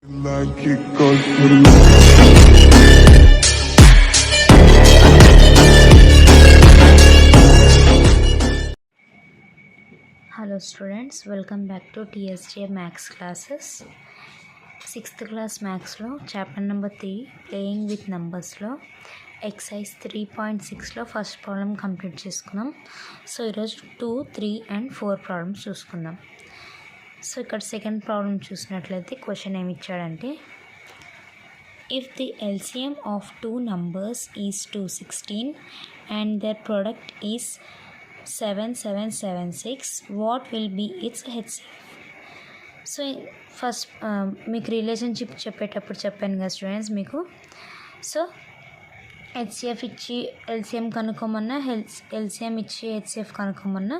Like it goes for me. Hello students, welcome back to TSJ Maths classes. 6th class Maths lo chapter number 3 playing with numbers lo exercise 3.6 లో first problem complete చేసుకున్నాం. So ఈరోజు 2, 3 and 4 problems చూసుకుందాం. So ఇక్కడ second problem చూసినట్లయితే question ఏమి ఇచ్చాడంటే if the LCM of two numbers is 216 and their product is 7776, what will be its HCF? So first మీకు relationship చెప్పేటప్పుడు చెప్పాను కదా స్టూడెంట్స్ మీకు. సో హెచ్సిఎఫ్ ఇచ్చి ఎల్సిఎం కనుక్కోమన్నా ఎల్సిఎం ఇచ్చి హెచ్సిఎఫ్ కనుక్కోమన్నా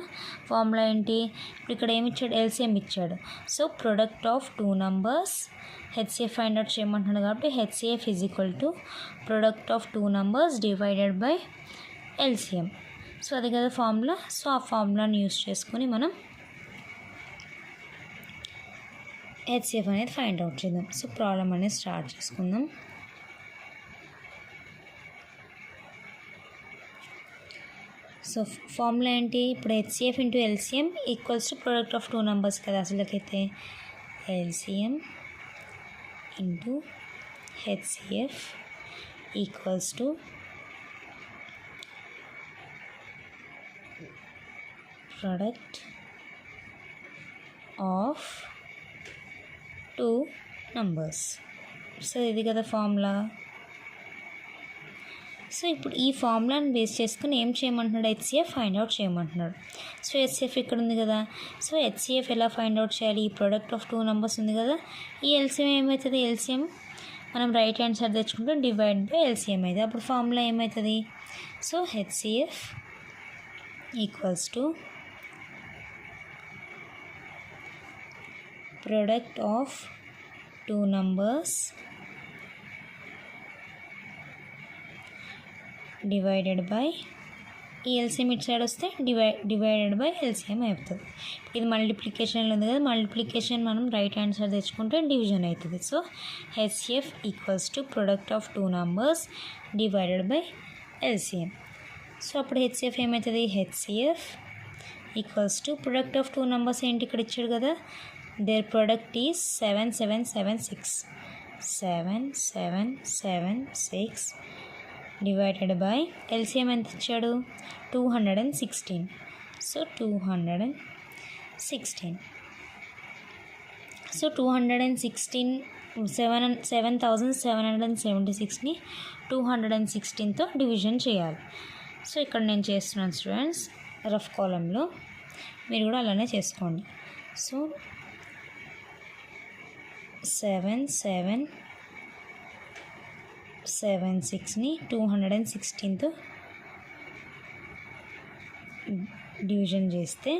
ఫార్ములా ఏంటి? ఇప్పుడు ఇక్కడ ఏమి ఇచ్చాడు? ఎల్సిఎం ఇచ్చాడు. So product of two numbers HCF find out చేయమంటున్నాడు కాబట్టి HCF is equal to product of two numbers divided by LCM. So అది కదా ఫార్ములా. సో ఆ ఫార్ములాని యూస్ చేసుకొని మనం హెచ్సిఎఫ్ అనేది ఫైండ్ అవుట్ చేద్దాం. సో ప్రాబ్లం అనేది స్టార్ట్ చేసుకుందాం. సో ఫార్ములా ఏంటి? ఇప్పుడు HCF into LCM equals to product of two numbers కదా అసలుకైతే. LCM into HCF equals to product of two numbers. So ఇది కదా ఫార్ములా. సో ఇప్పుడు ఈ ఫార్ములాని బేస్ చేసుకుని ఏం చేయమంటున్నాడు? హెచ్సిఎఫ్ ఫైండ్ అవుట్ చేయమంటున్నాడు. సో హెచ్సిఎఫ్ ఇక్కడ ఉంది కదా. సో హెచ్సిఎఫ్ ఎలా ఫైండ్ అవుట్ చేయాలి? ఈ ప్రొడక్ట్ ఆఫ్ టూ నెంబర్స్ ఉంది కదా. ఈ ఎల్సిఎం ఏమవుతుంది? ఎల్సిఎం మనం రైట్ హ్యాండ్ సైడ్ తెచ్చుకుంటే డివైడ్ బై ఎల్సిఎం అయితే అప్పుడు ఫార్ములా ఏమవుతుంది? So HCF equals to product of two numbers divided by ఈ ఎల్సిఎం ఇటు సైడ్ వస్తే డివైడెడ్ బై ఎల్సిఎం అవుతుంది. ఇది మల్టిప్లికేషన్లో ఉంది కదా. మల్టిప్లికేషన్ మనం రైట్ హ్యాండ్ సైడ్ తెచ్చుకుంటే డివిజన్ అవుతుంది. So HCF equals to product of two numbers divided by LCM. So అప్పుడు హెచ్సిఎఫ్ ఏమవుతుంది? HCF equals to product of two numbers ఏంటి ఇక్కడ ఇచ్చాడు కదా. There product is 7776 7776 divided by LCM ఎంత ఇచ్చాడు? 216. సో 216. సో 216 7776ని 216తో డివిజన్ చేయాలి. సో ఇక్కడ నేను చేస్తున్నాను స్టూడెంట్స్ రఫ్ కాలంలో, మీరు కూడా అలానే చేసుకోండి. సో 7776ని 216తో డివిజన్ చేస్తే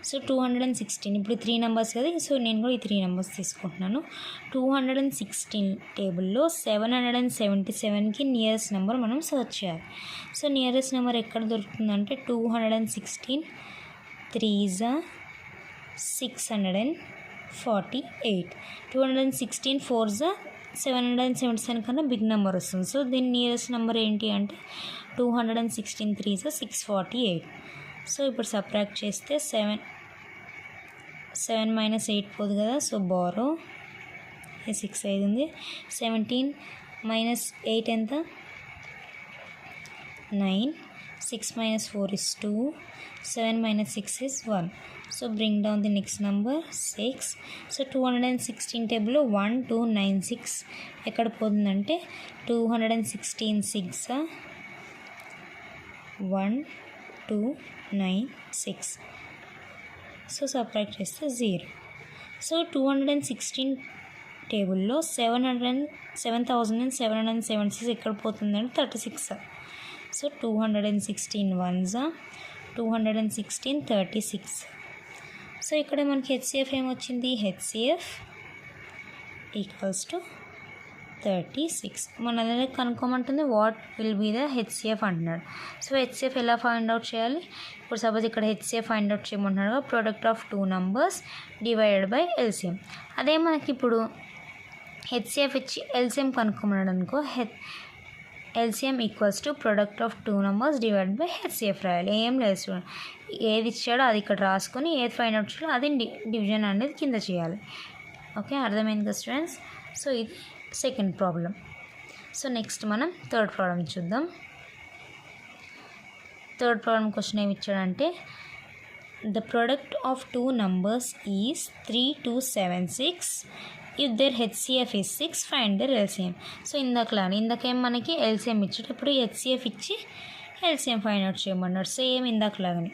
సో 216 ఇప్పుడు 3 నెంబర్స్ కదా. సో నేను కూడా ఈ 3 నెంబర్స్ తీసుకుంటున్నాను. 216 టేబుల్లో 777కి నియరెస్ట్ నెంబర్ మనం సెర్చ్ చేయాలి. సో నియరెస్ట్ నెంబర్ ఎక్కడ దొరుకుతుందంటే 216 3s 648 216 4s 777 కన్నా బిగ్ నెంబర్ వస్తుంది. సో దీని నియరెస్ట్ నెంబర్ ఏంటి అంటే 216 3s 648. సో ఇప్పుడు సబ్ట్రాక్ట్ చేస్తే 7 - 8 పోదు కదా. సో బారో 6 అయింది. 17 - 8 ఎంత? 9. 6 - 4 is 2. 7 - 6 is 1. So bring down the next number 6. So 216 టేబుల్లో 1296 ఎక్కడ పోతుందంటే 216 6 1296. సో సబ్ట్రాక్ట్ చేస్తే 0. సో 216 టేబుల్లో 7776 ఎక్కడ పోతుందంటే 36. So 216 1s 216 36. సో ఇక్కడ మనకి హెచ్సిఎఫ్ ఏమొచ్చింది? HCF equals to 36. మన దగ్గర కనుక్కోమంటుంది what will be the HCF అంటున్నాడు. సో హెచ్సిఎఫ్ ఎలా ఫైండ్ అవుట్ చేయాలి? ఇప్పుడు సపోజ్ ఇక్కడ హెచ్సిఎఫ్ ఫైండ్ అవుట్ చేయమంటున్నాడు, product of 2 numbers divided by LCM. అదే మనకి ఇప్పుడు హెచ్సిఎఫ్ ఇచ్చి ఎల్సిఎం కనుక్కోమన్నాడు అనుకో, LCM equals to product of 2 numbers divide by HCF రాయాలి. ఏం లేదు చూడండి, ఏది ఇచ్చాడో అది ఇక్కడ రాసుకొని ఏది ఫైండ్ అవుట్ చేయాలో అది డివిజన్ అనేది కింద చేయాలి. ఓకే, అర్థమైంది కదా స్టూడెంట్స్? సో ఇది సెకండ్ ప్రాబ్లం. సో నెక్స్ట్ మనం థర్డ్ ప్రాబ్లం చూద్దాం. థర్డ్ ప్రాబ్లం క్వశ్చన్ ఏమి ఇచ్చాడంటే, the product of 2 numbers is 3, 2, 7, 6. If their HCF is 6, find their LCM. So ఇందాకేం మనకి ఎల్సిఎం ఇచ్చాడు, ఇప్పుడు హెచ్సిఎఫ్ ఇచ్చి ఎల్సిఎం ఫైండ్ అవుట్ చేయమన్నాడు. సేమ్ ఇందాకలాగానే,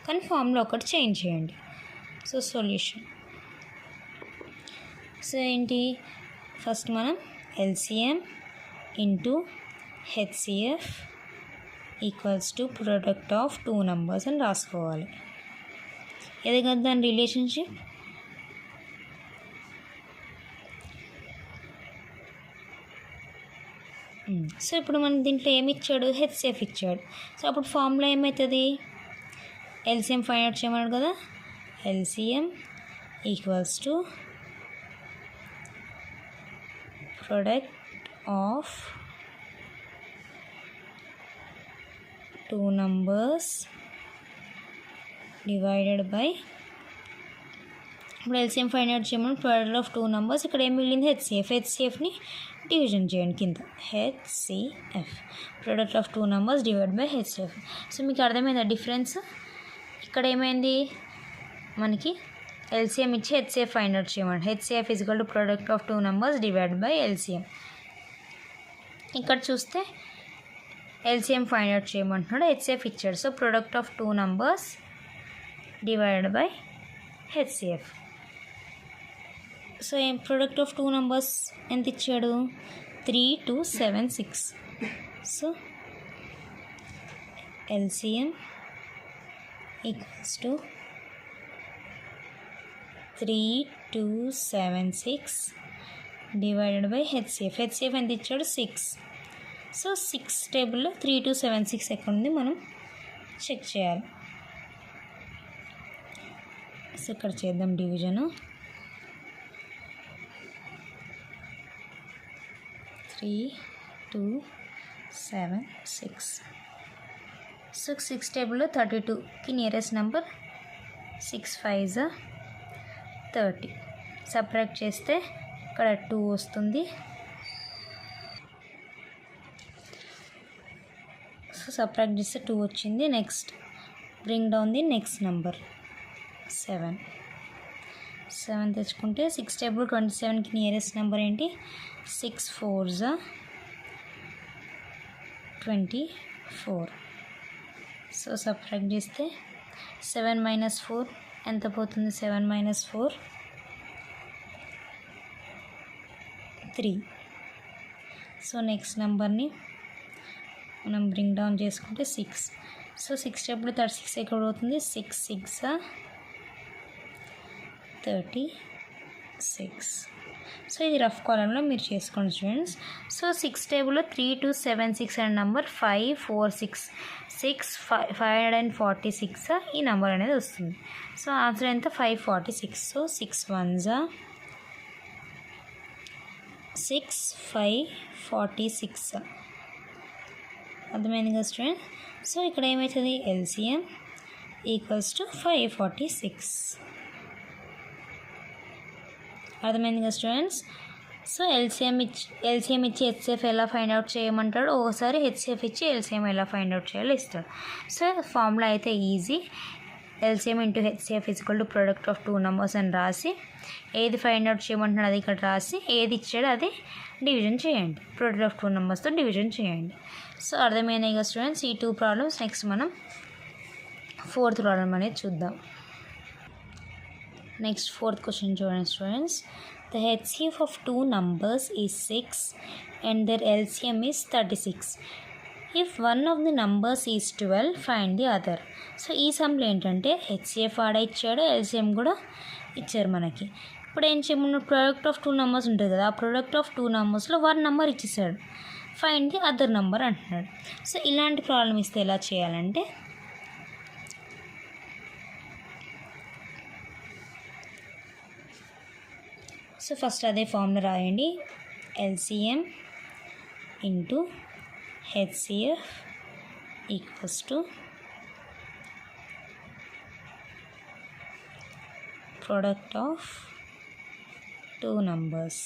కానీ ఫామ్లో ఒకటి చేంజ్ చేయండి. So solution. సో ఏంటి, ఫస్ట్ మనం LCM into HCF equals to product of 2 numbers అని రాసుకోవాలి. ఏదే కదా దాని రిలేషన్షిప్. సో ఇప్పుడు మనం దీంట్లో ఏమి ఇచ్చాడు, హెచ్సిఎఫ్ ఇచ్చాడు. సో అప్పుడు ఫార్ములా ఏమవుతుంది, ఎల్సిఎం ఫైండ్ అవుట్ చేయమన్నాడు కదా, LCM equals to product of 2 numbers divided by, ఇప్పుడు ఎల్సిఎం ఫైండ్ అవుట్ చేయమని ప్రొడక్ట్ ఆఫ్ 2 numbers, ఇక్కడ ఏం మిగిలింది హెచ్సిఎఫ్ని డివిజన్ చేయండి కింద, HCF product of 2 numbers divide by HCF. So మీకు అర్థమైందా డిఫరెన్స్? ఇక్కడ ఏమైంది, మనకి ఎల్సిఎం ఇచ్చి హెచ్సిఎఫ్ ఫైండ్ అవుట్ చేయమండి, HCF is equal to product of 2 numbers divide by LCM. ఇక్కడ చూస్తే ఎల్సిఎం ఫైండ్ అవుట్ చేయమంటున్నాడు, హెచ్సిఎఫ్ ఇచ్చాడు. So product of 2 numbers divided by HCF. So product of 2 numbers ఎంత ఇచ్చాడు, 3, 2, 7, 6. So LCM equals to 3, 2, 7, 6 divided by HCF. HCF ఎంత ఇచ్చాడు, 6. So 6 టేబుల్లో 3, 2, 7, 6 ఎక్కడ ఉంది మనం చెక్ చేయాలి. సో ఇక్కడ చేద్దాం డివిజను. 3, 2, 7, 6. సో 6 టేబుల్లో 32కి నియరెస్ట్ నెంబర్ 6 5s 30. సబ్ట్రాక్ట్ చేస్తే ఇక్కడ 2 వస్తుంది. సో సబ్ట్రాక్ట్ చేస్తే 2 వచ్చింది. Next bring down the next number 7 తెచ్చుకుంటే 6 టేబుల్ 27కి నియరెస్ట్ నెంబర్ ఏంటి, 6 4s 24. సో సబ్ట్రాక్ట్ చేస్తే 7 - 4 ఎంత పోతుంది, 7 - 4 3. సో నెక్స్ట్ నెంబర్ని మనం బ్రింగ్ డౌన్ చేసుకుంటే 6. సో 6 టేబుల్ 36 ఎక్కడ పోతుంది, 6 6 36. సో ఇది రఫ్ కాలంలో మీరు చేసుకోండి స్టూడెంట్స్. సో 6 టేబుల్లో 3, 2, 7, 6 అనే నెంబర్ 5 4 6 546 ఈ నెంబర్ అనేది వస్తుంది. సో ఆన్సర్ ఎంత, 546. So 6 1s 6 546. అర్థమైంది కదా స్టూడెంట్? సో ఇక్కడ ఏమవుతుంది, ఎల్సిఎం ఈక్వల్స్ టు 546. అర్థమైంది కదా స్టూడెంట్స్? సో ఎల్సిఎం ఇచ్చి హెచ్సిఎఫ్ ఎలా ఫైండ్ అవుట్ చేయమంటాడు, ఒకసారి హెచ్సిఎఫ్ ఇచ్చి ఎల్సిఎం ఎలా ఫైండ్ అవుట్ చేయాలో ఇస్తాడు. సో ఫార్ములా అయితే easy, LCM into HCF equal to product of 2 numbers అని రాసి, ఏది ఫైండ్ అవుట్ చేయమంటున్నాడు అది ఇక్కడ రాసి, ఏది ఇచ్చాడో అది డివిజన్ చేయండి, ప్రొడక్ట్ ఆఫ్ 2 numbersతో డివిజన్ చేయండి. సో అర్థమైనాయి కదా స్టూడెంట్స్ ఈ 2 ప్రాబ్లమ్స్. నెక్స్ట్ మనం 4th ప్రాబ్లం అనేది చూద్దాం. నెక్స్ట్ 4th క్వశ్చన్ చూడండి students. The HCF of 2 numbers is 6 and their LCM is 36. If one of the numbers is 12, find the other. So ఈ సమ్లో ఏంటంటే HCF ఆడ ఇచ్చాడు, ఎల్సిఎం కూడా ఇచ్చారు మనకి. ఇప్పుడు ఏం చేయమన్నాడు, ప్రోడక్ట్ ఆఫ్ 2 నెంబర్స్ ఉంటుంది కదా, ఆ ప్రోడక్ట్ ఆఫ్ 2 నెంబర్స్లో 1 నెంబర్ ఇచ్చేసాడు, ఫైండ్ ది అదర్ నెంబర్ అంటున్నాడు. సో ఇలాంటి ప్రాబ్లం ఇస్తే ఎలా చేయాలంటే, సో ఫస్ట్ అదే ఫార్ములా రాయండి, LCM into HCF equals to product of 2 numbers.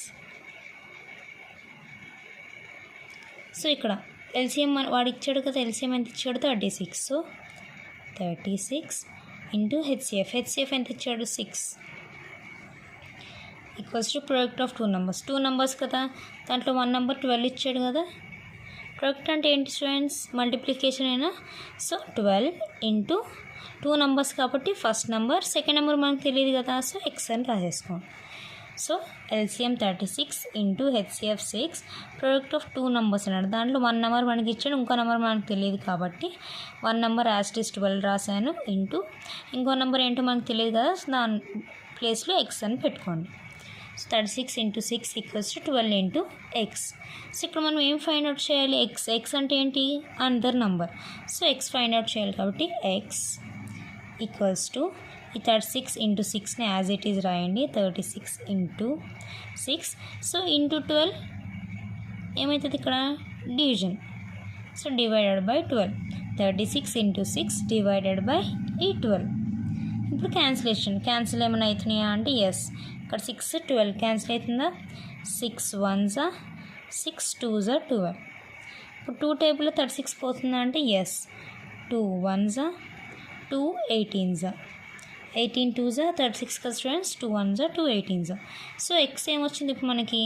So ఇక్కడ ఎల్సిఎం వాడు ఇచ్చాడు కదా, ఎల్సిఎం ఎంత ఇచ్చాడు 36. సో 36 ఇంటూ హెచ్సిఎఫ్ ఎంత ఇచ్చాడు 6 equals to product of 2 numbers. 2 numbers కదా, దాంట్లో 1 నెంబర్ 12 ఇచ్చాడు కదా. ప్రొడక్ట్ అంటే ఏంటి స్టూడెంట్స్, మల్టిప్లికేషన్ అయినా. సో 12 ఇంటూ 2 నెంబర్స్ కాబట్టి ఫస్ట్ నెంబర్, సెకండ్ నెంబర్ మనకు తెలియదు కదా, సో ఎక్స్ అని రాసేసుకోండి. So LCM 36 into HCF 6, product of 2 numbers అన్నాడు. దాంట్లో 1 నెంబర్ మనకి ఇచ్చాడు, ఇంకో నెంబర్ మనకు తెలియదు కాబట్టి 1 నెంబర్ యాజ్ ఇట్ ఈస్ 12 రాశాను, ఇంటూ ఇంకో నెంబర్ ఏంటో మనకు తెలియదు కదా, దాని ప్లేస్లో ఎక్స్ అని పెట్టుకోండి. So 36 into 6 equals to 12 into X. So ఇక్కడ మనం ఏం ఫైండ్ అవుట్ చేయాలి, ఎక్స్ అంటే ఏంటి, another number. So X find out చేయాలి కాబట్టి ఎక్స్ ఈక్వల్స్ టు ఈ 36 ఇంటూ 6ని యాజ్ ఇట్ ఈజ్ రాయండి, 36 ఇంటూ 6. సో ఇంటూ 12 ఏమవుతుంది ఇక్కడ, division. So divided by 12, 36 into 6 divided by ఈ 12. ఇప్పుడు క్యాన్సిల్ ఏమైనా అవుతున్నాయా అంటే ఎస్. ఇక్కడ 6 12 క్యాన్సిల్ అవుతుందా, 6 1s 6 2s 12. ఇప్పుడు 2 టేబుల్లో 36 పోతుందా అంటే ఎస్. 2 1s 2 18s 18 2s 36 కదా students, 2 1s 2 18s. So X ఏమొచ్చింది ఇప్పుడు మనకి,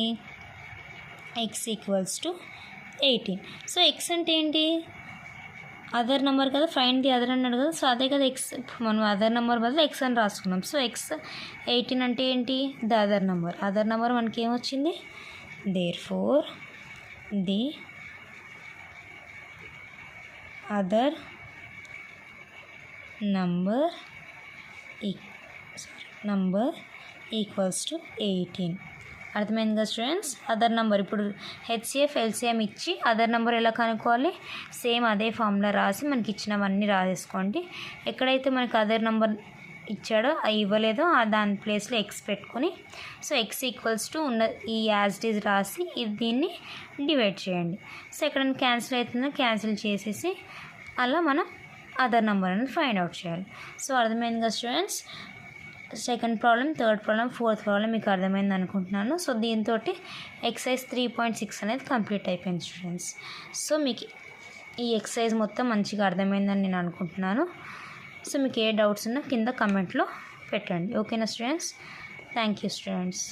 X equals to 18. So X అంటే ఏంటి, అదర్ నెంబర్ కదా, ఫైండ్ ది అదర్ అన్నాడు కదా, సో అదే కదా ఎక్స్. మనం అదర్ నెంబర్ బదులు ఎక్స్ అని రాసుకున్నాం. సో ఎక్స్ 18 అంటే ఏంటి, ద అదర్ నెంబర్ మనకి ఏమొచ్చింది, therefore the other number equals to 18. అర్థమైంది కదా స్టూడెంట్స్. అదర్ నెంబర్ ఇప్పుడు హెచ్సిఎఫ్ ఎల్సిఎం ఇచ్చి అదర్ నెంబర్ ఎలా కనుక్కోవాలి, సేమ్ అదే ఫార్ములా రాసి మనకి ఇచ్చినవన్నీ రాసేసుకోండి. ఎక్కడైతే మనకి అదర్ నెంబర్ ఇచ్చాడో అవి ఇవ్వలేదో దాని ప్లేస్లో ఎక్స్ పెట్టుకొని, సో ఎక్స్ ఈక్వల్స్ టు ఉన్న ఈ యాజ్ ఇట్ ఈజ్ రాసి దీన్ని డివైడ్ చేయండి. సో ఎక్కడైనా క్యాన్సిల్ అవుతుందో క్యాన్సిల్ చేసేసి అలా మనం అదర్ నెంబర్ అనేది ఫైండ్ అవుట్ చేయాలి. సో అర్థమైంది కదా students. Second problem, third problem, fourth problem మీకు అర్థమైంది అనుకుంటున్నాను. సో దీంతో ఎక్సర్సైజ్ 3.6 అనేది కంప్లీట్ అయిపోయింది స్టూడెంట్స్. సో మీకు ఈ ఎక్సర్సైజ్ మొత్తం మంచిగా అర్థమైందని నేను అనుకుంటున్నాను. సో మీకు ఏ డౌట్స్ ఉన్నా కింద కమెంట్లో పెట్టండి. ఓకేనా స్టూడెంట్స్. Thank you students.